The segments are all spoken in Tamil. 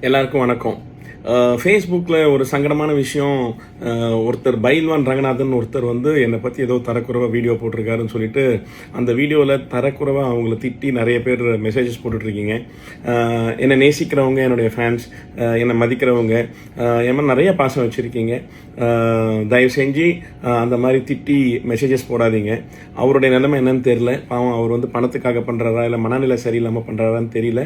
எல்லாருக்கும் வணக்கம். ஃபேஸ்புக்கில் ஒரு சங்கடமான விஷயம். ஒருத்தர் பைல்வான் ரங்கநாதன் ஒருத்தர் வந்து என்னை பற்றி ஏதோ தரக்குறைவாக வீடியோ போட்டிருக்காருன்னு சொல்லிட்டு அந்த வீடியோவில் தரக்குறைவாக அவங்கள திட்டி நிறைய பேர் மெசேஜஸ் போட்டுட்ருக்கீங்க. என்னை நேசிக்கிறவங்க, என்னுடைய ஃபேன்ஸ், என்னை மதிக்கிறவங்க, என் மாதிரி நிறைய பாசம் வச்சுருக்கீங்க. தயவு செஞ்சு அந்த மாதிரி திட்டி மெசேஜஸ் போடாதீங்க. அவருடைய நிலைமை என்னன்னு தெரியல. பாவம், அவர் வந்து பணத்துக்காக பண்ணுறாரா இல்லை மனநிலை சரியில்லாமல் பண்ணுறாரான்னு தெரியல.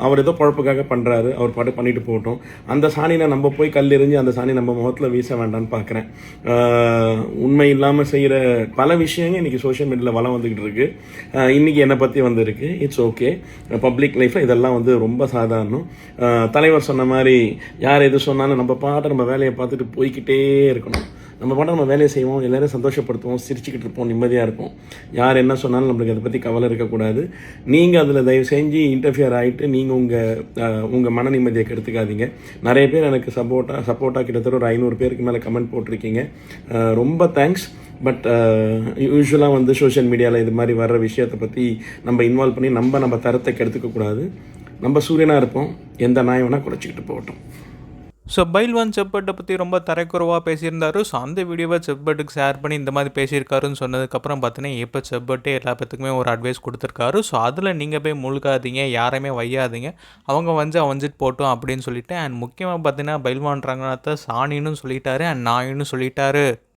அவர் ஏதோ குழப்புக்காக பண்ணுறாரு. அவர் பாட்டு பண்ணிட்டு போகட்டும். அந்த சாணியை நம்ம போய் கல் எறிஞ்சு அந்த சாணி நம்ம முகத்தில் வீச வேண்டாம்னு பார்க்குறேன். உண்மை இல்லாமல் செய்கிற பல விஷயங்கள் இன்றைக்கி சோஷியல் மீடியாவில் வளம் வந்துக்கிட்டு இருக்கு. இன்றைக்கி என்னை பற்றி வந்திருக்கு. It's okay. பப்ளிக் லைஃப்பில் இதெல்லாம் வந்து ரொம்ப சாதாரணம். தலைவர் சொன்ன மாதிரி யார் எது சொன்னாலும் நம்ம பாட்டு நம்ம வேலையை பார்த்துட்டு போய்கிட்டே இருக்கணும். நம்ம பாட்டு நம்ம வேலையை செய்வோம், எல்லோரும் சந்தோஷப்படுத்துவோம், சிரிச்சுக்கிட்டு இருப்போம், நிம்மதியாக இருப்போம். யார் என்ன சொன்னாலும் நம்மளுக்கு அதை பற்றி கவலை இருக்கக்கூடாது. நீங்கள் அதில் தயவு செஞ்சு இன்டர்ஃபியர் ஆகிட்டு நீங்கள் உங்கள் மன நிம்மதியை கெடுத்துக்காதீங்க. நிறைய பேர் எனக்கு சப்போர்ட்டாக கிட்டத்தட்ட ஒரு 500 பேருக்கு மேலே கமெண்ட் போட்டிருக்கீங்க. ரொம்ப தேங்க்ஸ். பட் யூஸ்வலாக வந்து சோஷியல் மீடியாவில் இது மாதிரி வர்ற விஷயத்தை பற்றி நம்ம இன்வால்வ் பண்ணி நம்ம தரத்தை கெடுத்துக்கக்கூடாது. நம்ம சூரியனாக இருப்போம், எந்த நாய் வேணால் குறைச்சிக்கிட்டு போகட்டும். ஸோ பைல்வான் செப்பட்டை பற்றி ரொம்ப தரைக்குறவாக பேசியிருந்தாரு. ஸோ அந்த வீடியோவை செப்பட்டுக்கு ஷேர் பண்ணி இந்த மாதிரி பேசியிருக்காருன்னு சொன்னதுக்கப்புறம் பார்த்தீங்கன்னா இப்போ செப்பட்டே எல்லா பேத்துக்குமே ஒரு அட்வைஸ் கொடுத்துருக்காரு. ஸோ அதில் நீங்கள் போய் முழுகாதீங்க, யாரையுமே வையாதீங்க, அவங்க வஞ்சிட்டு போட்டோம் அப்படின்னு சொல்லிட்டு. அண்ட் முக்கியமாக பார்த்தீங்கன்னா பைல்வான் ரங்கநாத்தை சாணின்னு சொல்லிட்டாரு அண்ட் நாயின்னு சொல்லிட்டாரு.